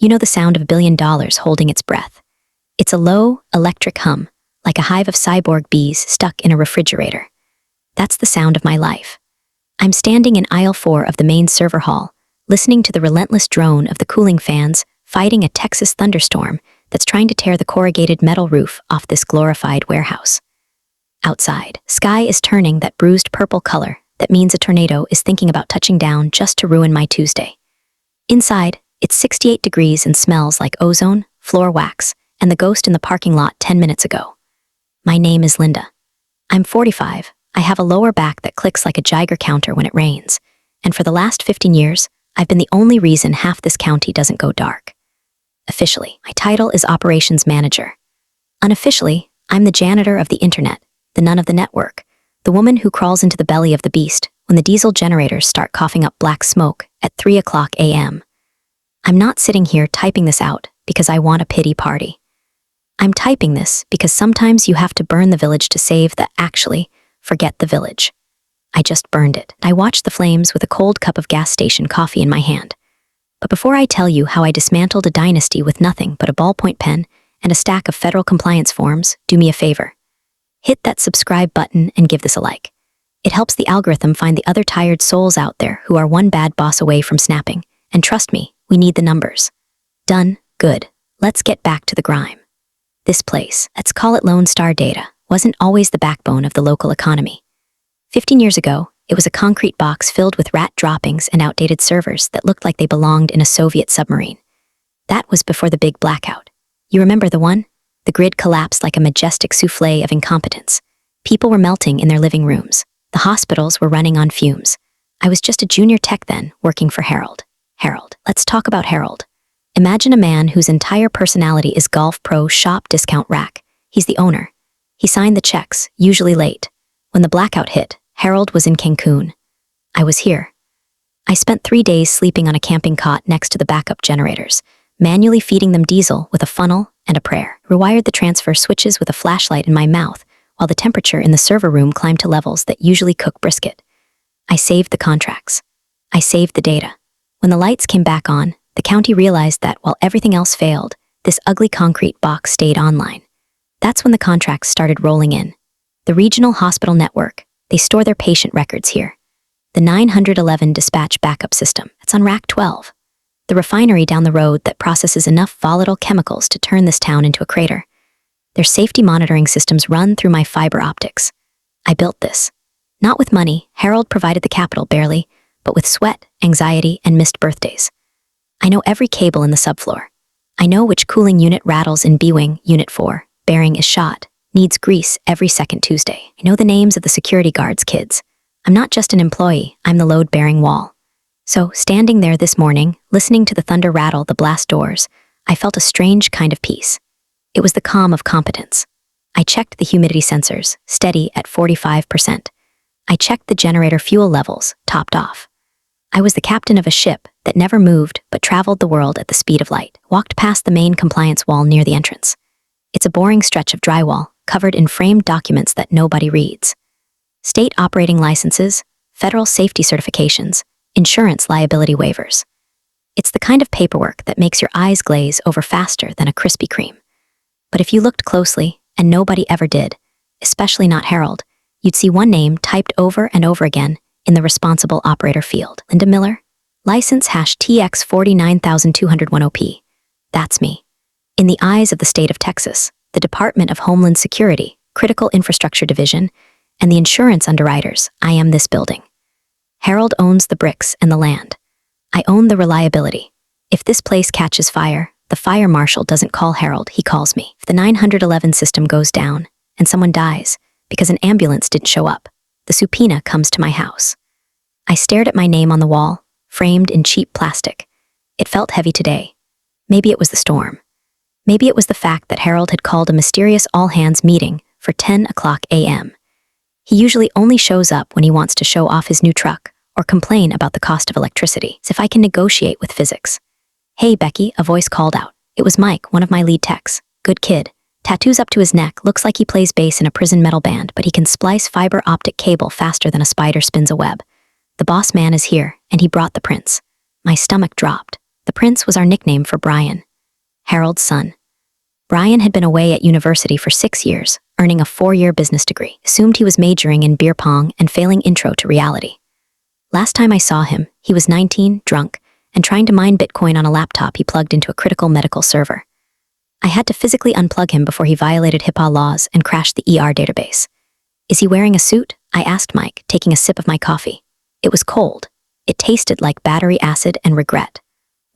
You know the sound of $1 billion holding its breath. It's a low, electric hum, like a hive of cyborg bees stuck in a refrigerator. That's the sound of my life. I'm standing in aisle 4 of the main server hall, listening to the relentless drone of the cooling fans fighting a Texas thunderstorm that's trying to tear the corrugated metal roof off this glorified warehouse. Outside, sky is turning that bruised purple color that means a tornado is thinking about touching down just to ruin my Tuesday. Inside, it's 68 degrees and smells like ozone, floor wax, and the ghost in the parking lot 10 minutes ago. My name is Linda. I'm 45. I have a lower back that clicks like a Geiger counter when it rains, and for the last 15 years, I've been the only reason half this county doesn't go dark. Officially, my title is Operations Manager. Unofficially, I'm the janitor of the internet, the nun of the network, the woman who crawls into the belly of the beast when the diesel generators start coughing up black smoke at 3:00 a.m. I'm not sitting here typing this out because I want a pity party. I'm typing this because sometimes you have to burn the village to save the forget the village. I just burned it. I watched the flames with a cold cup of gas station coffee in my hand. But before I tell you how I dismantled a dynasty with nothing but a ballpoint pen and a stack of federal compliance forms, do me a favor. Hit that subscribe button and give this a like. It helps the algorithm find the other tired souls out there who are one bad boss away from snapping. And trust me, we need the numbers. Done. Good. Let's get back to the grime. This place, let's call it Lone Star Data, wasn't always the backbone of the local economy. 15 years ago, it was a concrete box filled with rat droppings and outdated servers that looked like they belonged in a Soviet submarine. That was before the big blackout. You remember the one? The grid collapsed like a majestic souffle of incompetence. People were melting in their living rooms. The hospitals were running on fumes. I was just a junior tech then, working for Harold. Harold. Let's talk about Harold. Imagine a man whose entire personality is Golf Pro shop discount rack. He's the owner. He signed the checks, usually late. When the blackout hit, Harold was in Cancun. I was here. I spent 3 days sleeping on a camping cot next to the backup generators, manually feeding them diesel with a funnel and a prayer. Rewired the transfer switches with a flashlight in my mouth, while the temperature in the server room climbed to levels that usually cook brisket. I saved the contracts. I saved the data. When the lights came back on, the county realized that while everything else failed, this ugly concrete box stayed online. That's when the contracts started rolling in. The regional hospital network, they store their patient records here. The 911 dispatch backup system, it's on rack 12. The refinery down the road that processes enough volatile chemicals to turn this town into a crater. Their safety monitoring systems run through my fiber optics. I built this. Not with money, Harold provided the capital barely, but with sweat, anxiety, and missed birthdays. I know every cable in the subfloor. I know which cooling unit rattles in B-Wing, Unit 4, bearing is shot, needs grease every second Tuesday. I know the names of the security guards' kids. I'm not just an employee, I'm the load-bearing wall. So, standing there this morning, listening to the thunder rattle the blast doors, I felt a strange kind of peace. It was the calm of competence. I checked the humidity sensors, steady at 45%. I checked the generator fuel levels, topped off. I was the captain of a ship that never moved but traveled the world at the speed of light, walked past the main compliance wall near the entrance. It's a boring stretch of drywall, covered in framed documents that nobody reads. State operating licenses, federal safety certifications, insurance liability waivers. It's the kind of paperwork that makes your eyes glaze over faster than a Krispy Kreme. But if you looked closely, and nobody ever did, especially not Harold, you'd see one name typed over and over again in the responsible operator field. Linda Miller, license #TX49201OP. That's me. In the eyes of the state of Texas, the Department of Homeland Security, Critical Infrastructure Division, and the insurance underwriters, I am this building. Harold owns the bricks and the land. I own the reliability. If this place catches fire, the fire marshal doesn't call Harold, he calls me. If the 911 system goes down and someone dies because an ambulance didn't show up, the subpoena comes to my house. I stared at my name on the wall, framed in cheap plastic. It felt heavy today. Maybe it was the storm. Maybe it was the fact that Harold had called a mysterious all-hands meeting for 10:00 a.m. He usually only shows up when he wants to show off his new truck or complain about the cost of electricity, as if I can negotiate with physics. "Hey, Becky," a voice called out. It was Mike, one of my lead techs. Good kid. Tattoos up to his neck, looks like he plays bass in a prison metal band, but he can splice fiber optic cable faster than a spider spins a web. The boss man is here, and he brought the prince. My stomach dropped. The Prince was our nickname for Brian, Harold's son. Brian had been away at university for 6 years, earning a 4-year business degree, assumed he was majoring in beer pong and failing intro to reality. Last time I saw him, he was 19, drunk, and trying to mine Bitcoin on a laptop he plugged into a critical medical server. I had to physically unplug him before he violated HIPAA laws and crashed the ER database. Is he wearing a suit? I asked Mike, taking a sip of my coffee. It was cold. It tasted like battery acid and regret.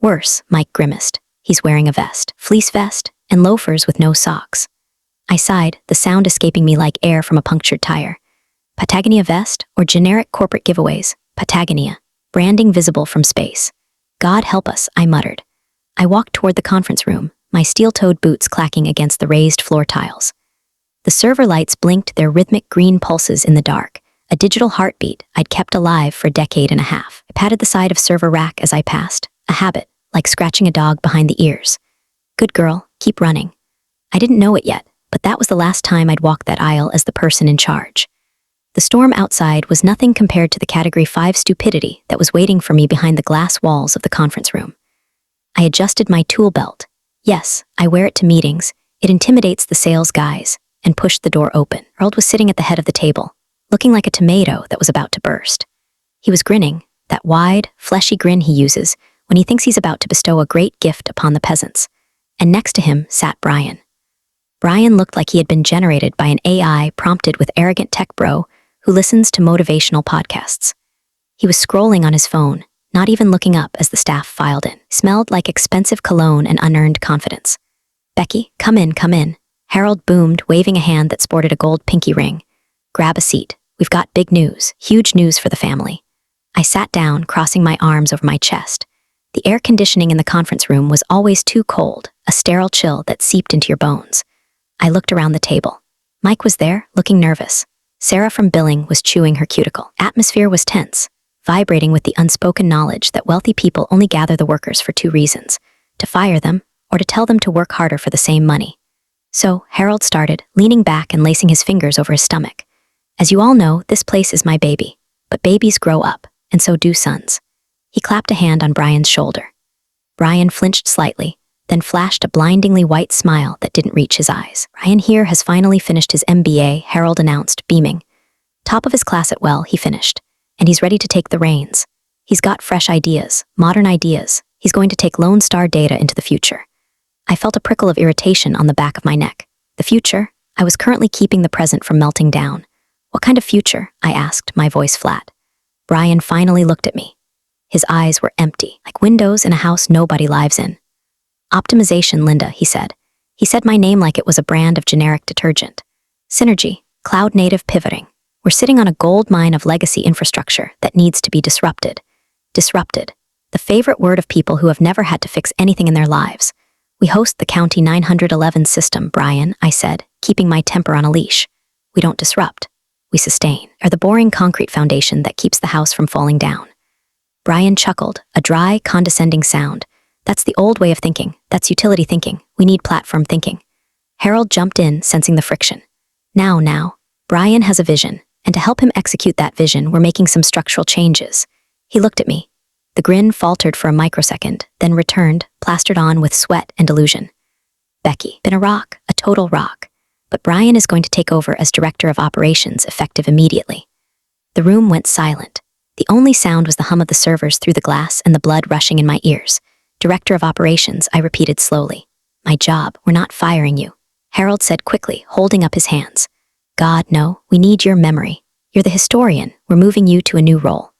Worse, Mike grimaced. He's wearing a vest, fleece vest, and loafers with no socks. I sighed, the sound escaping me like air from a punctured tire. Patagonia vest or generic corporate giveaways? Patagonia. Branding visible from space. God help us, I muttered. I walked toward the conference room, my steel-toed boots clacking against the raised floor tiles. The server lights blinked their rhythmic green pulses in the dark, a digital heartbeat I'd kept alive for a decade and a half. I patted the side of server rack as I passed, a habit, like scratching a dog behind the ears. Good girl, keep running. I didn't know it yet, but that was the last time I'd walked that aisle as the person in charge. The storm outside was nothing compared to the Category 5 stupidity that was waiting for me behind the glass walls of the conference room. I adjusted my tool belt. Yes, I wear it to meetings. It intimidates the sales guys, and pushed the door open. Harold was sitting at the head of the table, looking like a tomato that was about to burst. He was grinning, that wide, fleshy grin he uses when he thinks he's about to bestow a great gift upon the peasants. And next to him sat Brian. Brian looked like he had been generated by an AI prompted with arrogant tech bro who listens to motivational podcasts. He was scrolling on his phone, not even looking up as the staff filed in. Smelled like expensive cologne and unearned confidence. Becky, come in, come in. Harold boomed, waving a hand that sported a gold pinky ring. Grab a seat. We've got big news, huge news for the family. I sat down, crossing my arms over my chest. The air conditioning in the conference room was always too cold, a sterile chill that seeped into your bones. I looked around the table. Mike was there, looking nervous. Sarah from billing was chewing her cuticle. Atmosphere was tense, vibrating with the unspoken knowledge that wealthy people only gather the workers for 2 reasons: to fire them or to tell them to work harder for the same money. So Harold started, leaning back and lacing his fingers over his stomach. As you all know, this place is my baby, but babies grow up, and so do sons. He clapped a hand on Brian's shoulder. Brian flinched slightly, then flashed a blindingly white smile that didn't reach his eyes. Brian here has finally finished his MBA, Harold announced, beaming. Top of his class at Well, he finished, and he's ready to take the reins. He's got fresh ideas, modern ideas. He's going to take Lone Star data into the future. I felt a prickle of irritation on the back of my neck. The future? I was currently keeping the present from melting down. What kind of future? I asked, my voice flat. Brian finally looked at me. His eyes were empty, like windows in a house nobody lives in. Optimization, Linda, he said. He said my name like it was a brand of generic detergent. Synergy, cloud-native pivoting. We're sitting on a gold mine of legacy infrastructure that needs to be disrupted. Disrupted. The favorite word of people who have never had to fix anything in their lives. We host the County 911 system, Brian, I said, keeping my temper on a leash. We don't disrupt. We sustain. Are the boring concrete foundation that keeps the house from falling down. Brian chuckled, a dry, condescending sound. That's the old way of thinking. That's utility thinking. We need platform thinking. Harold jumped in, sensing the friction. Now, Brian has a vision, and to help him execute that vision, we're making some structural changes. He looked at me. The grin faltered for a microsecond, then returned, plastered on with sweat and delusion. Becky, been a rock, a total rock. But Brian is going to take over as Director of Operations, effective immediately. The room went silent. The only sound was the hum of the servers through the glass and the blood rushing in my ears. Director of Operations, I repeated slowly. My job, we're not firing you. Harold said quickly, holding up his hands. God, no, we need your memory. You're the historian. We're moving you to a new role.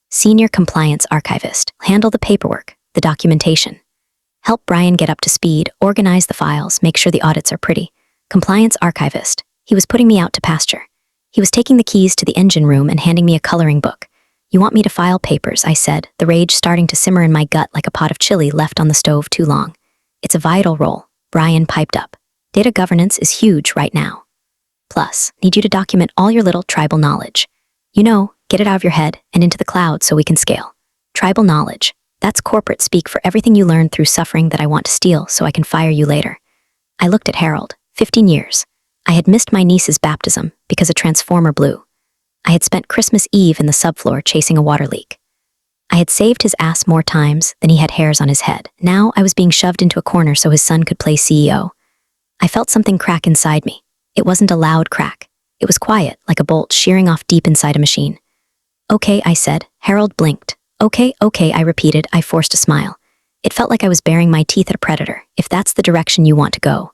Senior Compliance Archivist. Handle the paperwork, the documentation. Help Brian get up to speed, organize the files, make sure the audits are pretty. Compliance Archivist. He was putting me out to pasture. He was taking the keys to the engine room and handing me a coloring book. You want me to file papers, I said, the rage starting to simmer in my gut like a pot of chili left on the stove too long. It's a vital role, Brian piped up. Data governance is huge right now. Plus, need you to document all your little tribal knowledge. You know, get it out of your head and into the cloud so we can scale. Tribal knowledge. That's corporate speak for everything you learned through suffering that I want to steal so I can fire you later. I looked at Harold. 15 years. I had missed my niece's baptism because a transformer blew. I had spent Christmas Eve in the subfloor chasing a water leak. I had saved his ass more times than he had hairs on his head. Now I was being shoved into a corner so his son could play CEO. I felt something crack inside me. It wasn't a loud crack. It was quiet, like a bolt shearing off deep inside a machine. Okay, I said. Harold blinked. Okay, I repeated. I forced a smile. It felt like I was baring my teeth at a predator. If that's the direction you want to go,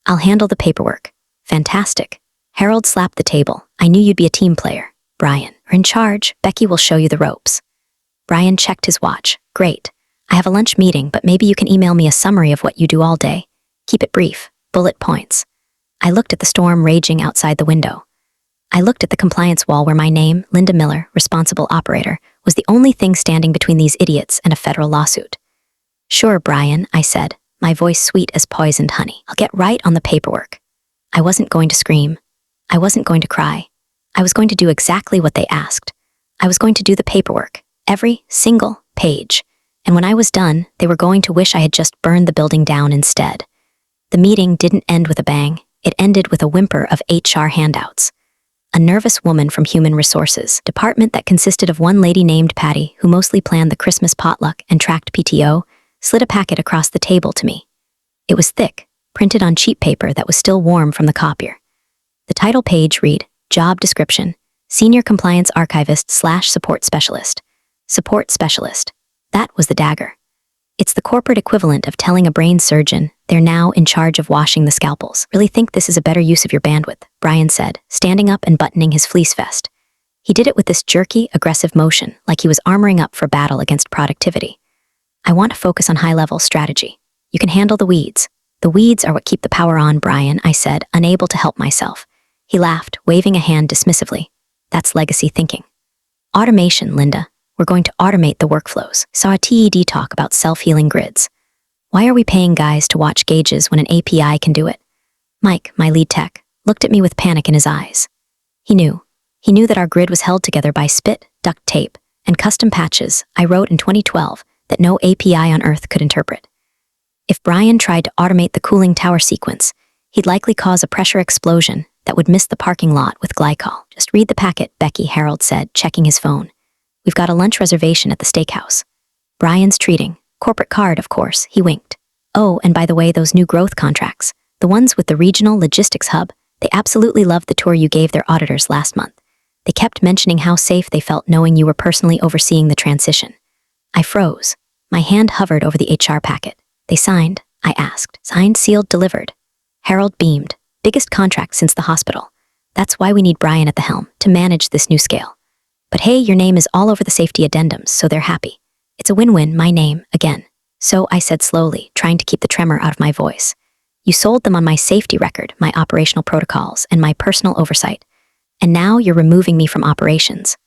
I'll handle the paperwork. Fantastic. Harold slapped the table. I knew you'd be a team player. Brian, you're in charge. Becky will show you the ropes. Brian checked his watch. Great. I have a lunch meeting, but maybe you can email me a summary of what you do all day. Keep it brief. Bullet points. I looked at the storm raging outside the window. I looked at the compliance wall where my name, Linda Miller, responsible operator, was the only thing standing between these idiots and a federal lawsuit. Sure, Brian, I said, my voice sweet as poisoned honey. I'll get right on the paperwork. I wasn't going to scream. I wasn't going to cry. I was going to do exactly what they asked. I was going to do the paperwork, every single page. And when I was done, they were going to wish I had just burned the building down instead. The meeting didn't end with a bang. It ended with a whimper of HR handouts. A nervous woman from Human Resources, department that consisted of one lady named Patty, who mostly planned the Christmas potluck and tracked PTO, slid a packet across the table to me. It was thick, printed on cheap paper that was still warm from the copier. The title page read, Job Description, Senior Compliance Archivist/Support Specialist. Support Specialist. That was the dagger. It's the corporate equivalent of telling a brain surgeon they're now in charge of washing the scalpels. Really think this is a better use of your bandwidth, Brian said, standing up and buttoning his fleece vest. He did it with this jerky, aggressive motion, like he was armoring up for battle against productivity. I want to focus on high-level strategy. You can handle the weeds. The weeds are what keep the power on, Brian, I said, unable to help myself. He laughed, waving a hand dismissively. That's legacy thinking. Automation, Linda. We're going to automate the workflows. Saw a TED talk about self-healing grids. Why are we paying guys to watch gauges when an API can do it? Mike, my lead tech, looked at me with panic in his eyes. He knew. He knew that our grid was held together by spit, duct tape, and custom patches I wrote in 2012 that no API on Earth could interpret. If Brian tried to automate the cooling tower sequence, he'd likely cause a pressure explosion that would miss the parking lot with glycol. Just read the packet, Becky, Harold said, checking his phone. We've got a lunch reservation at the steakhouse. Brian's treating. Corporate card, of course, he winked. Oh, and by the way, those new growth contracts, the ones with the regional logistics hub, they absolutely loved the tour you gave their auditors last month. They kept mentioning how safe they felt knowing you were personally overseeing the transition. I froze. My hand hovered over the HR packet. They signed, I asked. Signed, sealed, delivered. Harold beamed. Biggest contract since the hospital. That's why we need Brian at the helm, to manage this new scale. But hey, your name is all over the safety addendums, so they're happy. It's a win-win, my name, again. So, I said slowly, trying to keep the tremor out of my voice. You sold them on my safety record, my operational protocols, and my personal oversight. And now you're removing me from operations.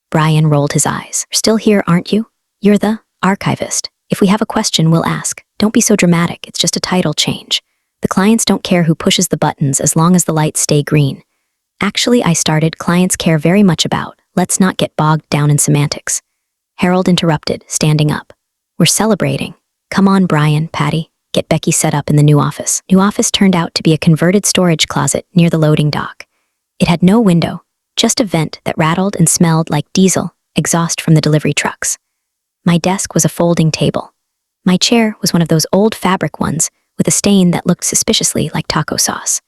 Brian rolled his eyes. You're still here, aren't you? You're the archivist. If we have a question, we'll ask. Don't be so dramatic, it's just a title change. The clients don't care who pushes the buttons as long as the lights stay green. Actually, I started, clients care very much about. Let's not get bogged down in semantics. Harold interrupted, standing up. We're celebrating. Come on, Brian, Patty. Get Becky set up in the new office. New office turned out to be a converted storage closet near the loading dock. It had no window, just a vent that rattled and smelled like diesel, exhaust from the delivery trucks. My desk was a folding table. My chair was one of those old fabric ones with a stain that looked suspiciously like taco sauce.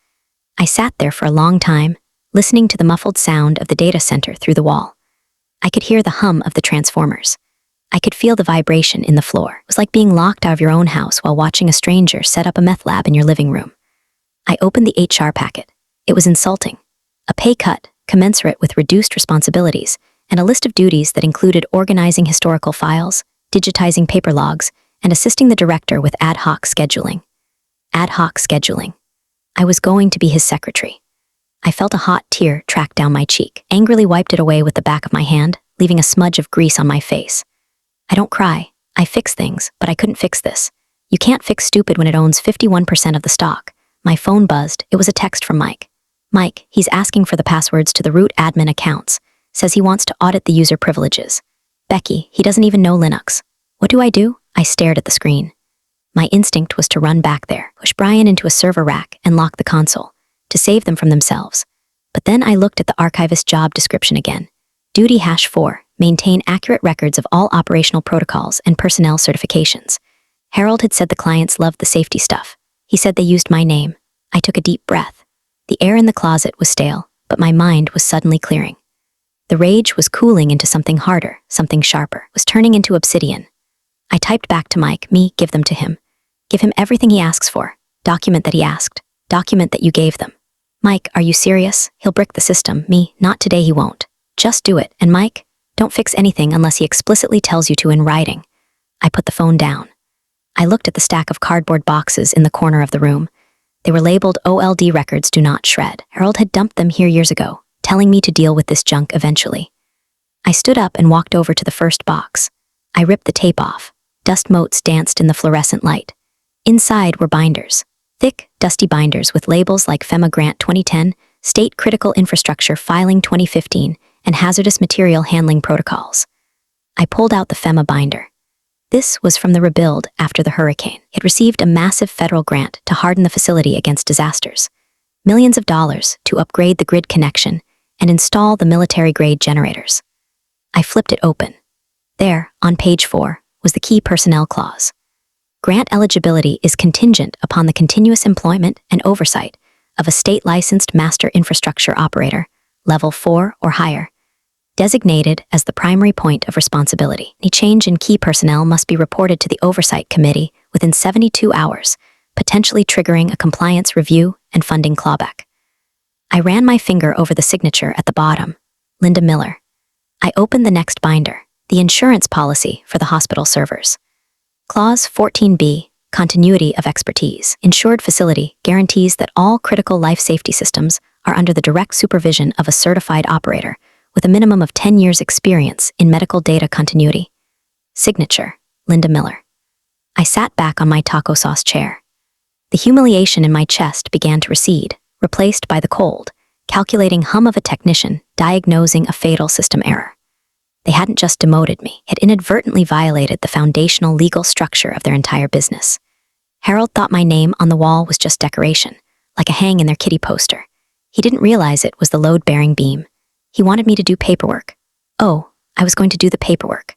I sat there for a long time, listening to the muffled sound of the data center through the wall. I could hear the hum of the transformers. I could feel the vibration in the floor. It was like being locked out of your own house while watching a stranger set up a meth lab in your living room. I opened the HR packet. It was insulting. A pay cut, commensurate with reduced responsibilities, and a list of duties that included organizing historical files, digitizing paper logs, and assisting the director with ad hoc scheduling. Ad hoc scheduling. I was going to be his secretary. I felt a hot tear track down my cheek, angrily wiped it away with the back of my hand, leaving a smudge of grease on my face. I don't cry. I fix things, but I couldn't fix this. You can't fix stupid when it owns 51% of the stock. My phone buzzed. It was a text from Mike. Mike, he's asking for the passwords to the root admin accounts. Says he wants to audit the user privileges. Becky, he doesn't even know Linux. What do? I stared at the screen. My instinct was to run back there, push Brian into a server rack, and lock the console, to save them from themselves. But then I looked at the archivist job description again. Duty #4, maintain accurate records of all operational protocols and personnel certifications. Harold had said the clients loved the safety stuff. He said they used my name. I took a deep breath. The air in the closet was stale, but my mind was suddenly clearing. The rage was cooling into something harder, something sharper, was turning into obsidian. I typed back to Mike, give them to him. Give him everything he asks for. Document that he asked. Document that you gave them. Mike, are you serious? He'll brick the system. Not today he won't. Just do it. And Mike, don't fix anything unless he explicitly tells you to in writing. I put the phone down. I looked at the stack of cardboard boxes in the corner of the room. They were labeled OLD records do not shred. Harold had dumped them here years ago, telling me to deal with this junk eventually. I stood up and walked over to the first box. I ripped the tape off. Dust motes danced in the fluorescent light. Inside were binders. Thick, dusty binders with labels like FEMA Grant 2010, State Critical Infrastructure Filing 2015, and Hazardous Material Handling Protocols. I pulled out the FEMA binder. This was from the rebuild after the hurricane. It received a massive federal grant to harden the facility against disasters. Millions of dollars to upgrade the grid connection and install the military-grade generators. I flipped it open. There, on page 4, was the key personnel clause. Grant eligibility is contingent upon the continuous employment and oversight of a state-licensed master infrastructure operator, level 4 or higher, designated as the primary point of responsibility. Any change in key personnel must be reported to the Oversight Committee within 72 hours, potentially triggering a compliance review and funding clawback. I ran my finger over the signature at the bottom, Linda Miller. I opened the next binder, the insurance policy for the hospital servers. Clause 14B, continuity of expertise. Insured facility guarantees that all critical life safety systems are under the direct supervision of a certified operator with a minimum of 10 years' experience in medical data continuity. Signature, Linda Miller. I sat back on my taco sauce chair. The humiliation in my chest began to recede, replaced by the cold, calculating hum of a technician diagnosing a fatal system error. They hadn't just demoted me, had inadvertently violated the foundational legal structure of their entire business. Harold thought my name on the wall was just decoration, like a hang in their kitty poster. He didn't realize it was the load-bearing beam. He wanted me to do paperwork. Oh, I was going to do the paperwork.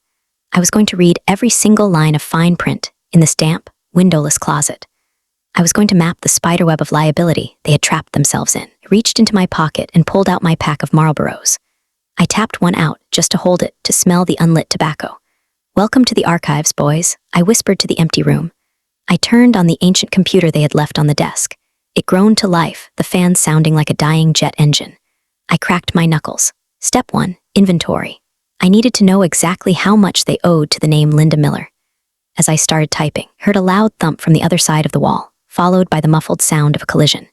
I was going to read every single line of fine print in this damp, windowless closet. I was going to map the spiderweb of liability they had trapped themselves in. I reached into my pocket and pulled out my pack of Marlboros. I tapped one out just to hold it to smell the unlit tobacco. Welcome to the archives, boys, I whispered to the empty room. I turned on the ancient computer they had left on the desk. It groaned to life, the fan sounding like a dying jet engine. I cracked my knuckles. Step 1, inventory. I needed to know exactly how much they owed to the name Linda Miller. As I started typing, I heard a loud thump from the other side of the wall, followed by the muffled sound of a collision.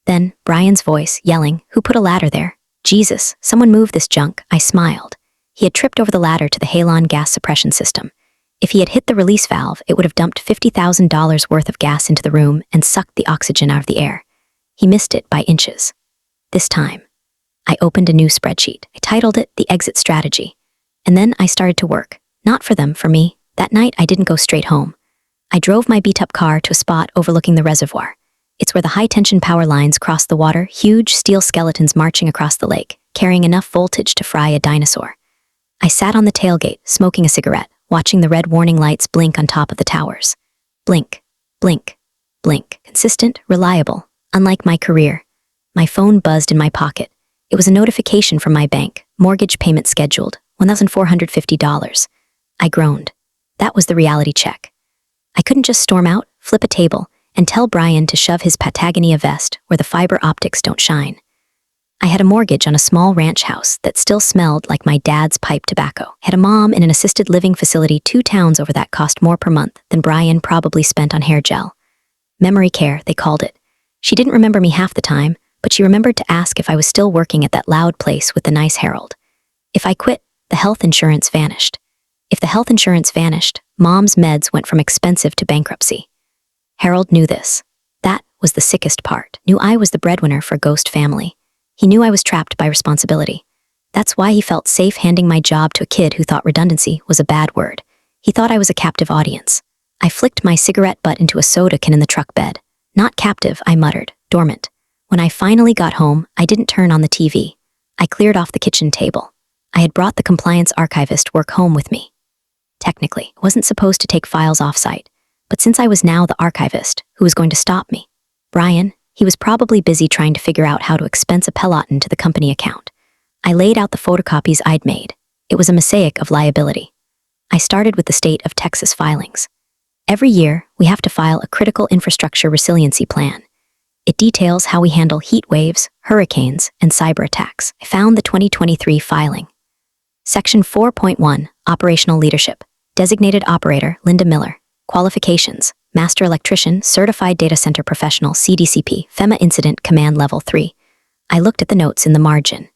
Then, Brian's voice, yelling, "Who put a ladder there? Jesus, someone move this junk." I smiled. He had tripped over the ladder to the halon gas suppression system. If he had hit the release valve, it would have dumped $50,000 worth of gas into the room and sucked the oxygen out of the air. He missed it by inches. This time, I opened a new spreadsheet. I titled it The Exit Strategy. And then I started to work. Not for them, for me. That night, I didn't go straight home. I drove my beat-up car to a spot overlooking the reservoir. It's where the high-tension power lines cross the water, huge steel skeletons marching across the lake, carrying enough voltage to fry a dinosaur. I sat on the tailgate, smoking a cigarette, watching the red warning lights blink on top of the towers. Blink, blink, blink. Consistent, reliable, unlike my career. My phone buzzed in my pocket. It was a notification from my bank. Mortgage payment scheduled, $1,450. I groaned. That was the reality check. I couldn't just storm out, flip a table, and tell Brian to shove his Patagonia vest where the fiber optics don't shine. I had a mortgage on a small ranch house that still smelled like my dad's pipe tobacco. Had a mom in an assisted living facility 2 towns over that cost more per month than Brian probably spent on hair gel. Memory care, they called it. She didn't remember me half the time, but she remembered to ask if I was still working at that loud place with the nice Harold. If I quit, the health insurance vanished. If the health insurance vanished, Mom's meds went from expensive to bankruptcy. Harold knew this. That was the sickest part. Knew I was the breadwinner for a ghost family. He knew I was trapped by responsibility. That's why he felt safe handing my job to a kid who thought redundancy was a bad word. He thought I was a captive audience. I flicked my cigarette butt into a soda can in the truck bed. Not captive, I muttered, dormant. When I finally got home, I didn't turn on the TV. I cleared off the kitchen table. I had brought the compliance archivist work home with me. Technically, I wasn't supposed to take files off-site, but since I was now the archivist, who was going to stop me? Brian, he was probably busy trying to figure out how to expense a peloton to the company account. I laid out the photocopies I'd made. It was a mosaic of liability. I started with the state of Texas filings. Every year, we have to file a critical infrastructure resiliency plan. It details how we handle heat waves, hurricanes, and cyber attacks. I found the 2023 filing. Section 4.1, Operational Leadership. Designated Operator, Linda Miller. Qualifications, Master Electrician, Certified Data Center Professional, CDCP, FEMA Incident Command Level 3. I looked at the notes in the margin.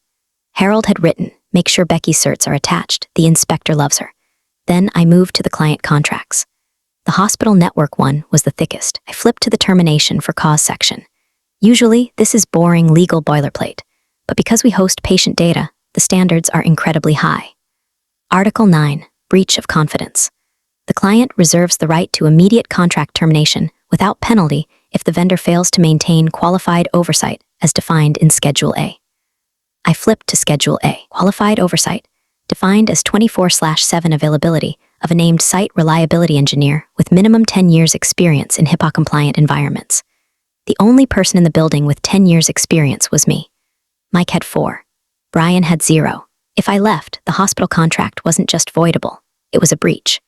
Harold had written, make sure Becky's certs are attached, the inspector loves her. Then I moved to the client contracts. The hospital network one was the thickest. I flipped to the termination for cause section. Usually, this is boring legal boilerplate, but because we host patient data, the standards are incredibly high. Article 9, Breach of Confidence. The client reserves the right to immediate contract termination without penalty if the vendor fails to maintain qualified oversight as defined in Schedule A. I flipped to Schedule A, Qualified Oversight, defined as 24/7 availability of a named site reliability engineer with minimum 10 years experience in HIPAA-compliant environments. The only person in the building with 10 years experience was me. Mike had 4. Brian had 0. If I left, the hospital contract wasn't just voidable, it was a breach.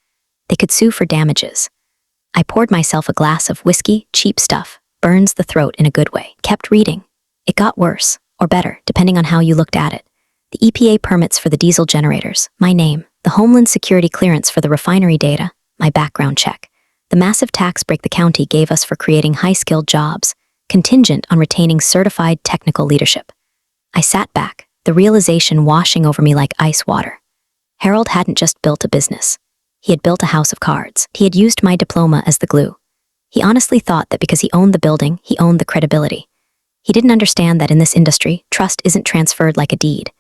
They could sue for damages. I poured myself a glass of whiskey, cheap stuff, burns the throat in a good way. Kept reading. It got worse, or better, depending on how you looked at it. The EPA permits for the diesel generators, my name, the Homeland Security clearance for the refinery data, my background check. The massive tax break the county gave us for creating high-skilled jobs, contingent on retaining certified technical leadership. I sat back, the realization washing over me like ice water. Harold hadn't just built a business. He had built a house of cards. He had used my diploma as the glue. He honestly thought that because he owned the building, he owned the credibility. He didn't understand that in this industry, trust isn't transferred like a deed.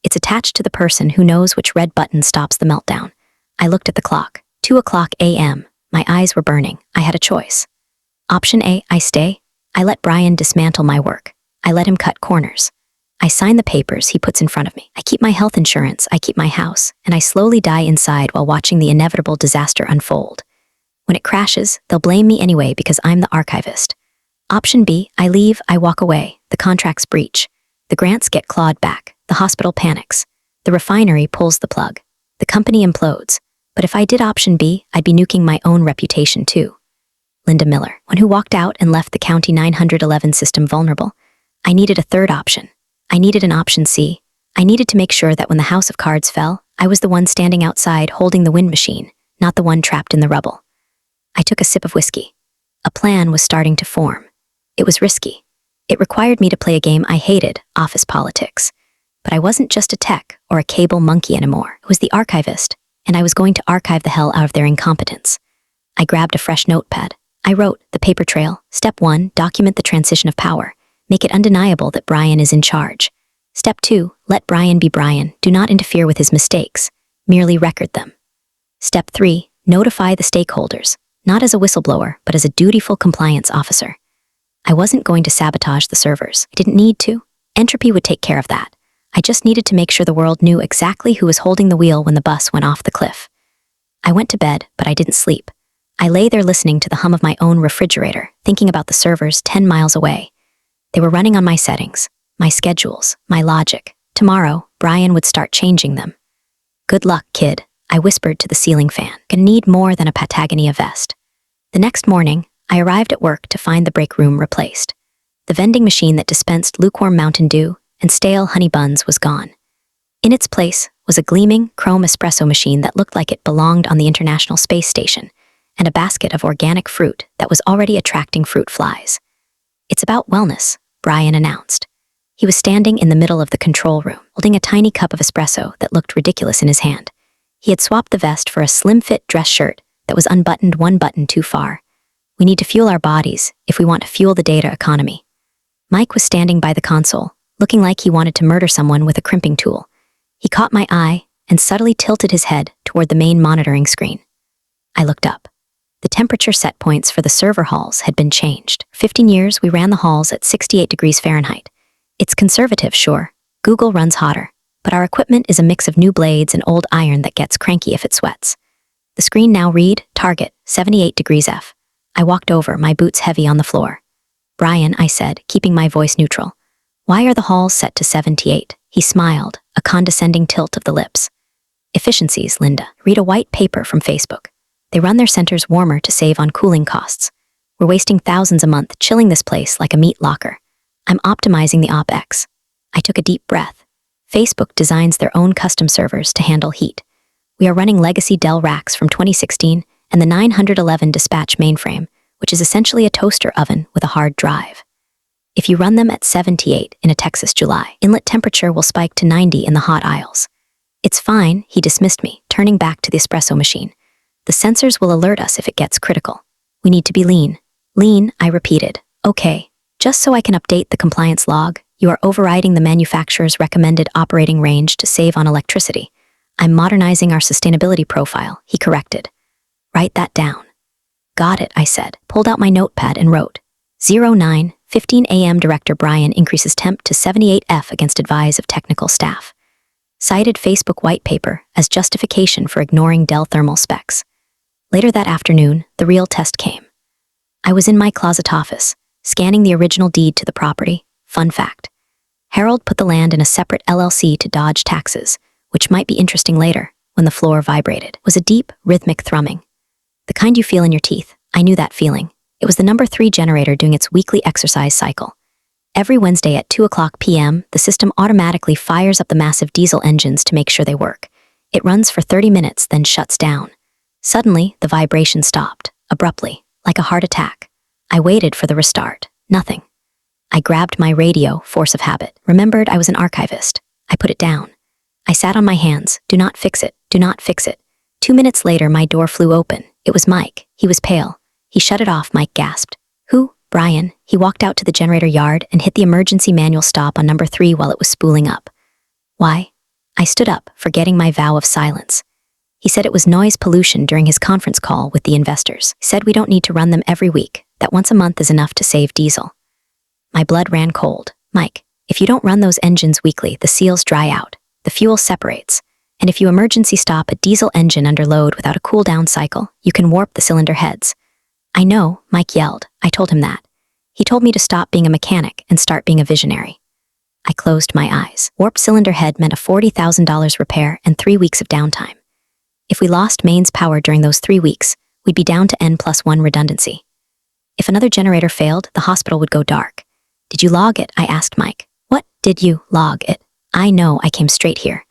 It's attached to the person who knows which red button stops the meltdown. I looked at the clock. 2:00 a.m. My eyes were burning. I had a choice. Option A, I stay. I let Brian dismantle my work. I let him cut corners. I sign the papers he puts in front of me. I keep my health insurance, I keep my house, and I slowly die inside while watching the inevitable disaster unfold. When it crashes, they'll blame me anyway because I'm the archivist. Option B, I leave, I walk away. The contracts breach. The grants get clawed back. The hospital panics. The refinery pulls the plug. The company implodes. But if I did option B, I'd be nuking my own reputation too. Linda Miller, one who walked out and left the County 911 system vulnerable. I needed a third option. I needed an option C. I needed to make sure that when the house of cards fell, I was the one standing outside holding the wind machine, not the one trapped in the rubble. I took a sip of whiskey. A plan was starting to form. It was risky. It required me to play a game I hated, office politics. But I wasn't just a tech or a cable monkey anymore. I was the archivist, and I was going to archive the hell out of their incompetence. I grabbed a fresh notepad. I wrote, the paper trail. Step 1, document the transition of power. Make it undeniable that Brian is in charge. Step 2, let Brian be Brian. Do not interfere with his mistakes. Merely record them. Step 3, notify the stakeholders, not as a whistleblower, but as a dutiful compliance officer. I wasn't going to sabotage the servers. I didn't need to. Entropy would take care of that. I just needed to make sure the world knew exactly who was holding the wheel when the bus went off the cliff. I went to bed, but I didn't sleep. I lay there listening to the hum of my own refrigerator, thinking about the servers 10 miles away. They were running on my settings, my schedules, my logic. Tomorrow, Brian would start changing them. Good luck, kid, I whispered to the ceiling fan. Gonna need more than a Patagonia vest. The next morning, I arrived at work to find the break room replaced. The vending machine that dispensed lukewarm Mountain Dew and stale honey buns was gone. In its place was a gleaming chrome espresso machine that looked like it belonged on the International Space Station, and a basket of organic fruit that was already attracting fruit flies. It's about wellness, Brian announced. He was standing in the middle of the control room, holding a tiny cup of espresso that looked ridiculous in his hand. He had swapped the vest for a slim-fit dress shirt that was unbuttoned one button too far. We need to fuel our bodies if we want to fuel the data economy. Mike was standing by the console, looking like he wanted to murder someone with a crimping tool. He caught my eye and subtly tilted his head toward the main monitoring screen. I looked up. The temperature set points for the server halls had been changed. 15 years, we ran the halls at 68 degrees Fahrenheit. It's conservative, sure. Google runs hotter. but our equipment is a mix of new blades and old iron that gets cranky if it sweats. The screen now read, target, 78 degrees F. I walked over, my boots heavy on the floor. Brian, I said, keeping my voice neutral. Why are the halls set to 78? He smiled, a condescending tilt of the lips. Efficiencies, Linda. Read a white paper from Facebook. They run their centers warmer to save on cooling costs. We're wasting thousands a month chilling this place like a meat locker. I'm optimizing the OpEx. I took a deep breath. Facebook designs their own custom servers to handle heat. We are running legacy Dell racks from 2016 and the 911 dispatch mainframe, which is essentially a toaster oven with a hard drive. If you run them at 78 in a Texas July, inlet temperature will spike to 90 in the hot aisles. It's fine, he dismissed me, turning back to the espresso machine. The sensors will alert us if it gets critical. We need to be lean. Lean, I repeated. Okay. Just so I can update the compliance log, you are overriding the manufacturer's recommended operating range to save on electricity. I'm modernizing our sustainability profile, he corrected. Write that down. Got it, I said, pulled out my notepad and wrote. 09:15 a.m. Director Brian increases temp to 78F against advice of technical staff. Cited Facebook white paper as justification for ignoring Dell thermal specs. Later that afternoon, the real test came. I was in my closet office, scanning the original deed to the property. Fun fact. Harold put the land in a separate LLC to dodge taxes, which might be interesting later, when the floor vibrated. Was a deep, rhythmic thrumming. The kind you feel in your teeth. I knew that feeling. It was the number 3 generator doing its weekly exercise cycle. Every Wednesday at 2:00 p.m., the system automatically fires up the massive diesel engines to make sure they work. It runs for 30 minutes, then shuts down. Suddenly, the vibration stopped, abruptly, like a heart attack. I waited for the restart. Nothing. I grabbed my radio, force of habit. Remembered I was an archivist. I put it down. I sat on my hands. Do not fix it. Do not fix it. 2 minutes later, my door flew open. It was Mike. He was pale. He shut it off, Mike gasped. Who? Brian. He walked out to the generator yard and hit the emergency manual stop on number 3 while it was spooling up. Why? I stood up, forgetting my vow of silence. He said it was noise pollution during his conference call with the investors. He said we don't need to run them every week, that once a month is enough to save diesel. My blood ran cold. Mike, if you don't run those engines weekly, the seals dry out, the fuel separates, and if you emergency stop a diesel engine under load without a cool-down cycle, you can warp the cylinder heads. I know, Mike yelled. I told him that. He told me to stop being a mechanic and start being a visionary. I closed my eyes. Warped cylinder head meant a $40,000 repair and 3 weeks of downtime. If we lost mains power during those 3 weeks, we'd be down to N+1 redundancy. If another generator failed, the hospital would go dark. Did you log it? I asked Mike. What? Did you log it? I know, I came straight here.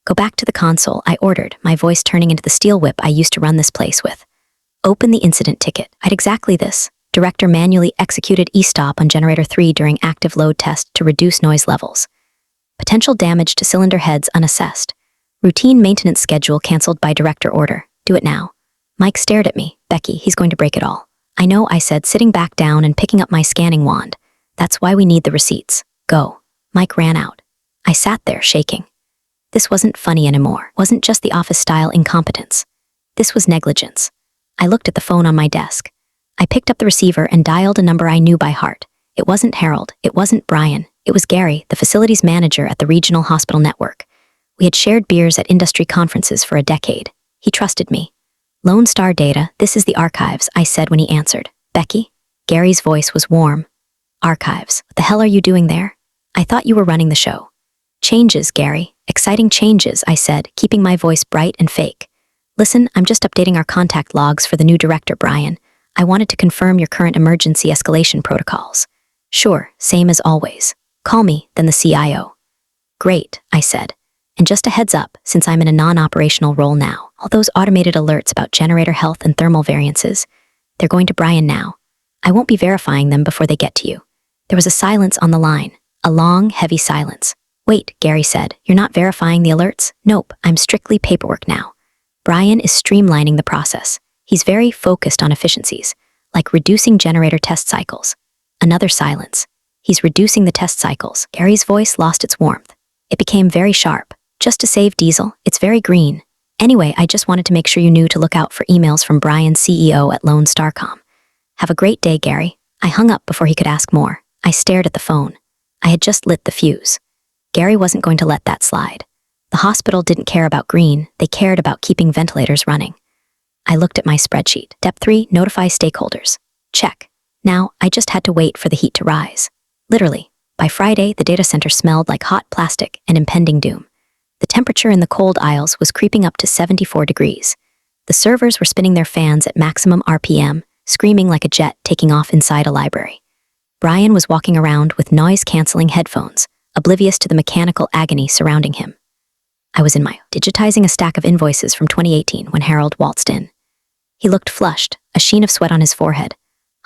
Go back to the console, I ordered, my voice turning into the steel whip I used to run this place with. Open the incident ticket. I'd exactly this. Director manually executed e-stop on generator 3 during active load test to reduce noise levels. Potential damage to cylinder heads unassessed. Routine maintenance schedule canceled by director order. Do it now. Mike stared at me. Becky, he's going to break it all. I know, I said, sitting back down and picking up my scanning wand. That's why we need the receipts. Go. Mike ran out. I sat there, shaking. This wasn't funny anymore. Wasn't just the office-style incompetence. This was negligence. I looked at the phone on my desk. I picked up the receiver and dialed a number I knew by heart. It wasn't Harold. It wasn't Brian. It was Gary, the facilities manager at the regional hospital network. We had shared beers at industry conferences for a decade. He trusted me. Lone Star Data, this is the archives, I said when he answered. Becky? Gary's voice was warm. Archives. What the hell are you doing there? I thought you were running the show. Changes, Gary. Exciting changes, I said, keeping my voice bright and fake. Listen, I'm just updating our contact logs for the new director, Brian. I wanted to confirm your current emergency escalation protocols. Sure, same as always. Call me, then the CIO. Great, I said. And just a heads up, since I'm in a non-operational role now, all those automated alerts about generator health and thermal variances, they're going to Brian now. I won't be verifying them before they get to you. There was a silence on the line, a long, heavy silence. Wait, Gary said, you're not verifying the alerts? Nope, I'm strictly paperwork now. Brian is streamlining the process. He's very focused on efficiencies, like reducing generator test cycles. Another silence. He's reducing the test cycles. Gary's voice lost its warmth. It became very sharp. Just to save diesel, it's very green. Anyway, I just wanted to make sure you knew to look out for emails from Brian's CEO at Lone Starcom. Have a great day, Gary. I hung up before he could ask more. I stared at the phone. I had just lit the fuse. Gary wasn't going to let that slide. The hospital didn't care about green, they cared about keeping ventilators running. I looked at my spreadsheet. Step 3, notify stakeholders. Check. Now, I just had to wait for the heat to rise. Literally, by Friday, the data center smelled like hot plastic and impending doom. The temperature in the cold aisles was creeping up to 74 degrees. The servers were spinning their fans at maximum RPM, screaming like a jet taking off inside a library. Brian was walking around with noise-canceling headphones, oblivious to the mechanical agony surrounding him. I was in my digitizing a stack of invoices from 2018 when Harold waltzed in. He looked flushed, a sheen of sweat on his forehead.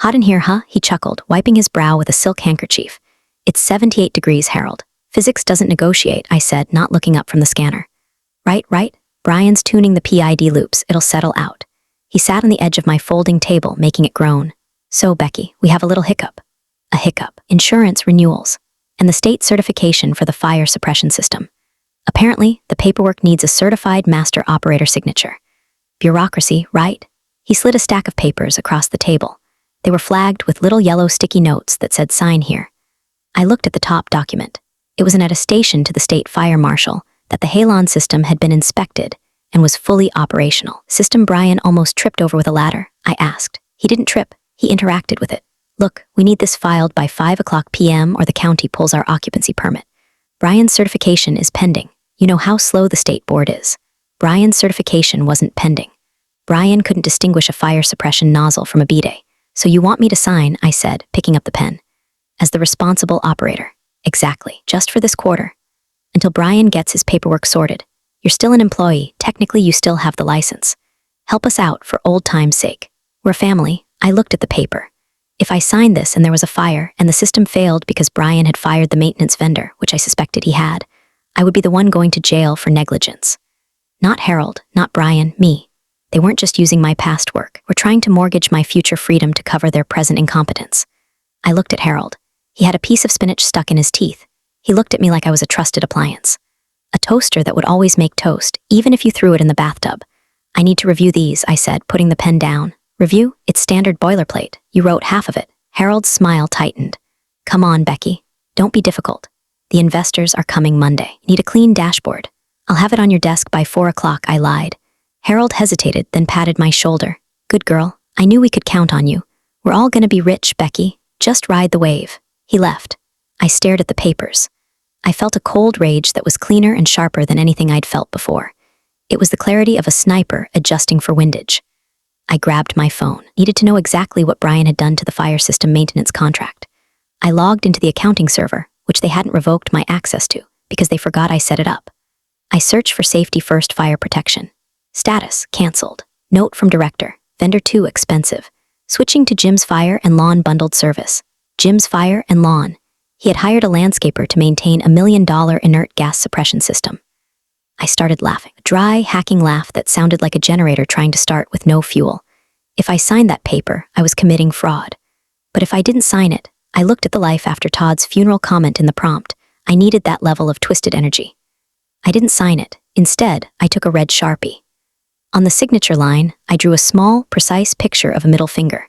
Hot in here, huh? He chuckled, wiping his brow with a silk handkerchief. It's 78 degrees, Harold. Physics doesn't negotiate, I said, not looking up from the scanner. Right. Brian's tuning the PID loops, it'll settle out. He sat on the edge of my folding table, making it groan. So, Becky, we have a little hiccup. A hiccup. Insurance renewals. And the state certification for the fire suppression system. Apparently, the paperwork needs a certified master operator signature. Bureaucracy, right? He slid a stack of papers across the table. They were flagged with little yellow sticky notes that said sign here. I looked at the top document. It was an attestation to the state fire marshal that the halon system had been inspected and was fully operational. System Brian almost tripped over with a ladder, I asked. He didn't trip, he interacted with it. Look, we need this filed by 5:00 p.m. or the county pulls our occupancy permit. Brian's certification is pending. You know how slow the state board is. Brian's certification wasn't pending. Brian couldn't distinguish a fire suppression nozzle from a bidet. So you want me to sign, I said, picking up the pen. As the responsible operator. Exactly, just for this quarter. Until Brian gets his paperwork sorted. You're still an employee, technically you still have the license. Help us out for old time's sake. We're a family. I looked at the paper. If I signed this and there was a fire and the system failed because Brian had fired the maintenance vendor, which I suspected he had, I would be the one going to jail for negligence. Not Harold, not Brian, me. They weren't just using my past work. We're trying to mortgage my future freedom to cover their present incompetence. I looked at Harold. He had a piece of spinach stuck in his teeth. He looked at me like I was a trusted appliance. A toaster that would always make toast, even if you threw it in the bathtub. I need to review these, I said, putting the pen down. Review? It's standard boilerplate. You wrote half of it. Harold's smile tightened. Come on, Becky. Don't be difficult. The investors are coming Monday. Need a clean dashboard. I'll have it on your desk by 4:00, I lied. Harold hesitated, then patted my shoulder. Good girl. I knew we could count on you. We're all gonna be rich, Becky. Just ride the wave. He left. I stared at the papers. I felt a cold rage that was cleaner and sharper than anything I'd felt before. It was the clarity of a sniper adjusting for windage. I grabbed my phone, needed to know exactly what Brian had done to the fire system maintenance contract. I logged into the accounting server, which they hadn't revoked my access to, because they forgot I set it up. I searched for safety first fire protection. Status, canceled. Note from director, vendor 2 expensive. Switching to Jim's Fire and Lawn bundled service. Jim's Fire and Lawn. He had hired a landscaper to maintain $1 million inert gas suppression system. I started laughing, a dry, hacking laugh that sounded like a generator trying to start with no fuel. If I signed that paper, I was committing fraud. But if I didn't sign it, I looked at the life after Todd's funeral comment in the prompt. I needed that level of twisted energy. I didn't sign it. Instead, I took a red Sharpie. On the signature line, I drew a small, precise picture of a middle finger.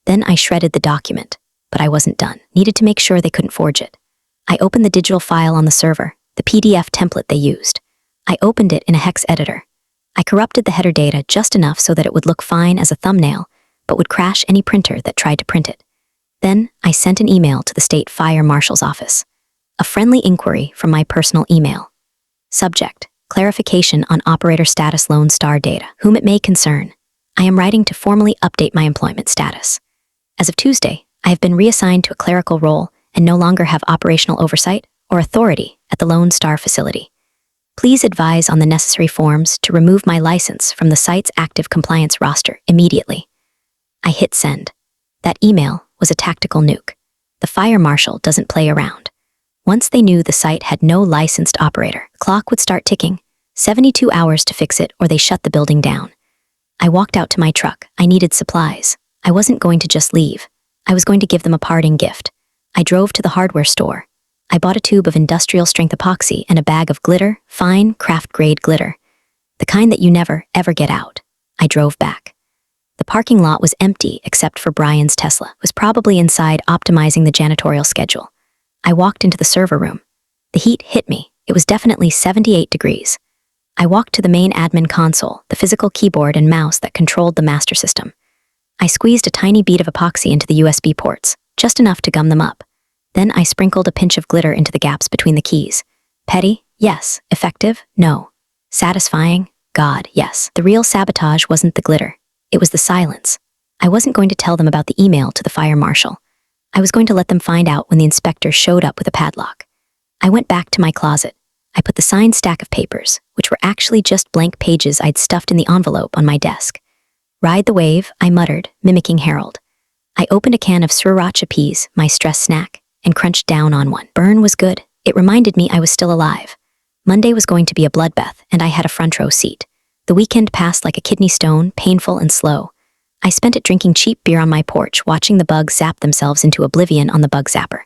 Then I shredded the document. But I wasn't done. Needed to make sure they couldn't forge it. I opened the digital file on the server, the PDF template they used. I opened it in a hex editor. I corrupted the header data just enough so that it would look fine as a thumbnail, but would crash any printer that tried to print it. Then I sent an email to the state fire marshal's office. A friendly inquiry from my personal email. Subject: clarification on operator status Lone Star data. Whom it may concern. I am writing to formally update my employment status. As of Tuesday, I have been reassigned to a clerical role and no longer have operational oversight or authority at the Lone Star facility. Please advise on the necessary forms to remove my license from the site's active compliance roster immediately. I hit send. That email was a tactical nuke. The fire marshal doesn't play around. Once they knew the site had no licensed operator, the clock would start ticking, 72 hours to fix it or they shut the building down. I walked out to my truck. I needed supplies. I wasn't going to just leave. I was going to give them a parting gift. I drove to the hardware store. I bought a tube of industrial-strength epoxy and a bag of glitter, fine, craft-grade glitter. The kind that you never, ever get out. I drove back. The parking lot was empty except for Brian's Tesla. It was probably inside optimizing the janitorial schedule. I walked into the server room. The heat hit me. It was definitely 78 degrees. I walked to the main admin console, the physical keyboard and mouse that controlled the master system. I squeezed a tiny bead of epoxy into the USB ports, just enough to gum them up. Then I sprinkled a pinch of glitter into the gaps between the keys. Petty? Yes. Effective? No. Satisfying? God, yes. The real sabotage wasn't the glitter. It was the silence. I wasn't going to tell them about the email to the fire marshal. I was going to let them find out when the inspector showed up with a padlock. I went back to my closet. I put the signed stack of papers, which were actually just blank pages I'd stuffed in the envelope, on my desk. Ride the wave, I muttered, mimicking Harold. I opened a can of sriracha peas, my stress snack, and crunched down on one. Burn was good. It reminded me I was still alive. Monday was going to be a bloodbath, and I had a front row seat. The weekend passed like a kidney stone, painful and slow. I spent it drinking cheap beer on my porch, watching the bugs zap themselves into oblivion on the bug zapper.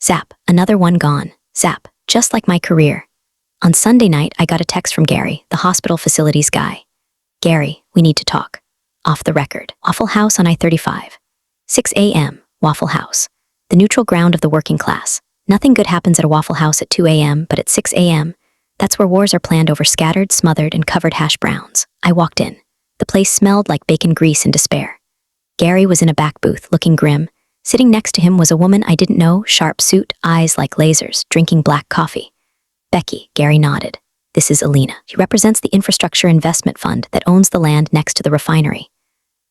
Zap, another one gone. Zap, just like my career. On Sunday night, I got a text from Gary, the hospital facilities guy. Gary, we need to talk. Off the record. Waffle House on I-35. 6 a.m., Waffle House. The neutral ground of the working class. Nothing good happens at a Waffle House at 2 a.m., but at 6 a.m., that's where wars are planned over scattered, smothered, and covered hash browns. I walked in. The place smelled like bacon grease and despair. Gary was in a back booth, looking grim. Sitting next to him was a woman I didn't know, sharp suit, eyes like lasers, drinking black coffee. Becky, Gary nodded. This is Alina. She represents the infrastructure investment fund that owns the land next to the refinery.